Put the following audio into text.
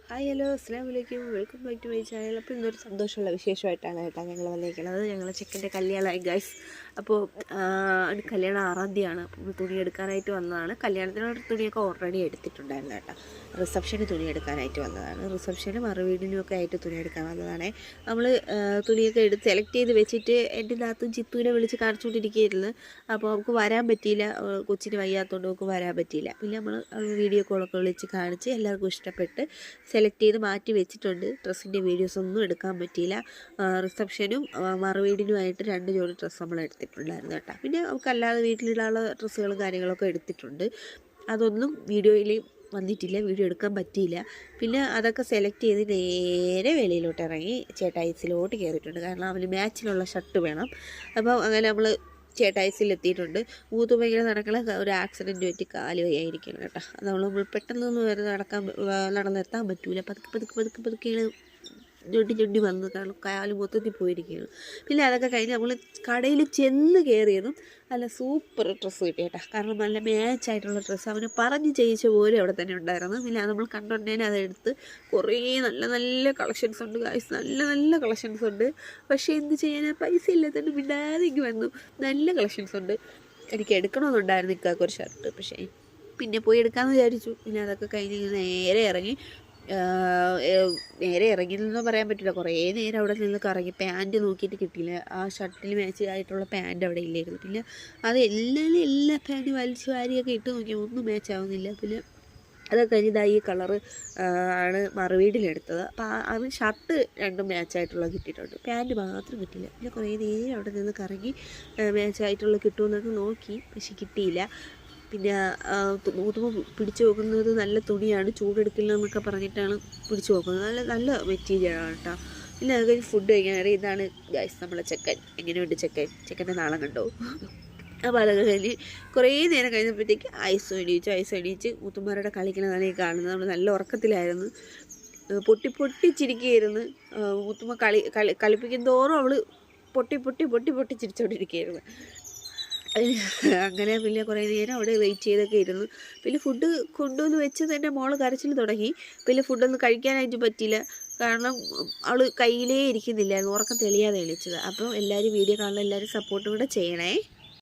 Hi hello അസ്സലാമു അലൈക്കും welcome back to my channel. അപ്പോൾ ഇന്നൊരു സന്തോഷമുള്ള വിശേഷമായിട്ടാണ് ഞങ്ങൾ വന്നിരിക്കുന്നത്. ഞങ്ങൾ ചെക്കൻ്റെ കല്യാണമായി ഗൈസ്. അപ്പോൾ കല്യാണം 6-ാം തീയതിയാണ്. അപ്പോൾ തുണി എടുക്കാനായിട്ട് വന്നതാണ്. കല്യാണത്തിനുള്ള തുണിയൊക്കെ ഓൾറെഡി എടുത്തിട്ടുണ്ടായിരുന്നു കേട്ടോ. റിസപ്ഷന് തുണി എടുക്കാനായിട്ട് വന്നതാണ്. റിസപ്ഷനും മറുവീടിനും ഒക്കെ ആയിട്ട് തുണി എടുക്കാൻ വന്നതാണ്. നമ്മൾ തുണിയൊക്കെ എടുത്ത് സെലക്ട് ചെയ്ത് വെച്ചിട്ട് എൻ്റെ നാത്തും ചിത്തൂനെ വിളിച്ച് കാണിച്ചുകൊണ്ടിരിക്കുകയായിരുന്നു. അപ്പോൾ നമുക്ക് വരാൻ പറ്റിയില്ല, കൊച്ചിന് വയ്യാത്തതുകൊണ്ട് നമുക്ക് വരാൻ പറ്റിയില്ല. പിന്നെ നമ്മൾ വീഡിയോ കോളൊക്കെ വിളിച്ച് കാണിച്ച് എല്ലാവർക്കും ഇഷ്ടപ്പെട്ട് സെലക്ട് ചെയ്ത് മാറ്റി വെച്ചിട്ടുണ്ട്. ഡ്രസ്സിൻ്റെ വീഡിയോസ് ഒന്നും എടുക്കാൻ പറ്റിയില്ല. റിസപ്ഷനും മറുവീടിനുമായിട്ട് 2 ജോഡി ഡ്രസ്സ് നമ്മൾ എടുത്തിട്ടുണ്ടായിരുന്നു കേട്ടോ. പിന്നെ നമുക്കല്ലാതെ വീട്ടിലുള്ള ഡ്രസ്സുകളും കാര്യങ്ങളൊക്കെ എടുത്തിട്ടുണ്ട്. അതൊന്നും വീഡിയോയിൽ വന്നിട്ടില്ല, വീഡിയോ എടുക്കാൻ പറ്റിയില്ല. പിന്നെ അതൊക്കെ സെലക്ട് ചെയ്ത് നേരെ വെളിയിലോട്ട് ഇറങ്ങി ചേട്ടായിസിലോട്ട് കയറിയിട്ടുണ്ട്. കാരണം അവന് മാച്ചിലുള്ള ഷർട്ട് വേണം. അപ്പോൾ അങ്ങനെ നമ്മൾ ചേട്ടായിസിലെത്തിയിട്ടുണ്ട്. ഭയങ്കര നടക്കണ ഒരു ആക്സിഡൻറ്റ് പറ്റി കാല് വയ്യായിരിക്കണം കേട്ടോ. അത് നമ്മൾ പെട്ടെന്നൊന്നും വരെ നടന്നെത്താൻ പറ്റൂല. പതുക്കെ ഞൊണ്ടി വന്ന് കാരണം കാല് മൊത്തത്തിൽ പോയിരിക്കുകയാണ്. പിന്നെ അതൊക്കെ കഴിഞ്ഞ് നമ്മൾ കടയിൽ ചെന്ന് കയറിയതും നല്ല സൂപ്പർ ഡ്രസ്സ് കിട്ടി കേട്ടോ. കാരണം നല്ല മാച്ചായിട്ടുള്ള ഡ്രസ്സ് അവന് പറഞ്ഞ് ചെയ്യിച്ച പോലെ അവിടെ തന്നെ ഉണ്ടായിരുന്നു. പിന്നെ അത് നമ്മൾ കണ്ടുകൊണ്ടേനെ അതെടുത്ത് കുറേ നല്ല നല്ല കളക്ഷൻസ് ഉണ്ട് ഗൈസ്, നല്ല നല്ല കളക്ഷൻസ് ഉണ്ട്. പക്ഷേ എന്ത് ചെയ്യാനാ, പൈസ ഇല്ലാത്തതുകൊണ്ട് മിണ്ടാതെ വന്നു. നല്ല കളക്ഷൻസ് ഉണ്ട്. എനിക്ക് എടുക്കണമെന്നുണ്ടായിരുന്നു ഇക്കാക്കൊരു ഷർട്ട്, പക്ഷേ പിന്നെ പോയി എടുക്കാമെന്ന് വിചാരിച്ചു. പിന്നെ അതൊക്കെ കഴിഞ്ഞ് നേരെ ഇറങ്ങിയെന്നൊന്നും പറയാൻ പറ്റില്ല. കുറേ നേരം അവിടെ നിന്ന് കറങ്ങി. പാൻറ്റ് നോക്കിയിട്ട് കിട്ടിയില്ല. ആ ഷർട്ടിൽ മാച്ച് ആയിട്ടുള്ള പാൻറ്റ് അവിടെ ഇല്ലായിരുന്നു. പിന്നെ അത് എല്ലാ പാൻറ്റും വലിച്ചു വാരിയൊക്കെ ഇട്ട് നോക്കി, ഒന്നും മാച്ച് ആവുന്നില്ല. പിന്നെ അതൊക്കെ കഴിഞ്ഞ് ഈ കളറ് ആണ് മറുവീടിലെടുത്തത്. അപ്പോൾ അത് ഷർട്ട് 2 മാച്ചായിട്ടുള്ള കിട്ടിയിട്ടുണ്ട്, പാൻറ്റ് മാത്രം കിട്ടിയില്ല. പിന്നെ കുറേ നേരം അവിടെ നിന്ന് കറങ്ങി മാച്ചായിട്ടുള്ള കിട്ടുമെന്നൊക്കെ നോക്കി, പക്ഷെ കിട്ടിയില്ല. പിന്നെ നോക്കുമ്പോൾ പിടിച്ചു നോക്കുന്നത് നല്ല തുണിയാണ്, ചൂടെടുക്കില്ല എന്നൊക്കെ പറഞ്ഞിട്ടാണ് പിടിച്ചു നോക്കുന്നത്. നല്ല നല്ല മെറ്റീരിയലാണ് കേട്ടോ. പിന്നെ അത് കഴിഞ്ഞ് ഫുഡ് കഴിക്കാൻ ഇതാണ് ഗൈസ് നമ്മളെ ചെക്കൻ. എങ്ങനെയുണ്ട് ചെക്കൻ്റെ നാളം കണ്ടോ? അപ്പോൾ അതൊക്കെ കഴിഞ്ഞ് കുറേ നേരം കഴിഞ്ഞപ്പോഴത്തേക്ക് ഐസ് എണീച്ച് മുത്തുമാരുടെ കളിക്കണതാണ് ഈ കാണുന്നത്. നമ്മൾ നല്ല ഉറക്കത്തിലായിരുന്നു, പൊട്ടിച്ചിരിക്കുകയായിരുന്നു. മുത്തുമ്മ കളിപ്പിക്കും തോറും അവൾ പൊട്ടി ചിരിച്ചോണ്ടിരിക്കുകയായിരുന്നു. അങ്ങനെ പിന്നെ കുറേ നേരം അവിടെ വെയിറ്റ് ചെയ്തൊക്കെ ഇരുന്നു. പിന്നെ ഫുഡ് കൊണ്ടുവന്ന് വെച്ച് തന്നെ മോള് കരച്ചിൽ തുടങ്ങി. പിന്നെ ഫുഡൊന്നും കഴിക്കാനായിട്ട് പറ്റിയില്ല, കാരണം അവൾ കയ്യിലേ ഇരിക്കുന്നില്ലായിരുന്നു, ഉറക്കം തെളിയാതെ എണീച്ചത്. അപ്പോൾ എല്ലാവരും വീഡിയോ കാണുന്ന എല്ലാവരും സപ്പോർട്ടും കൂടെ ചെയ്യണേ.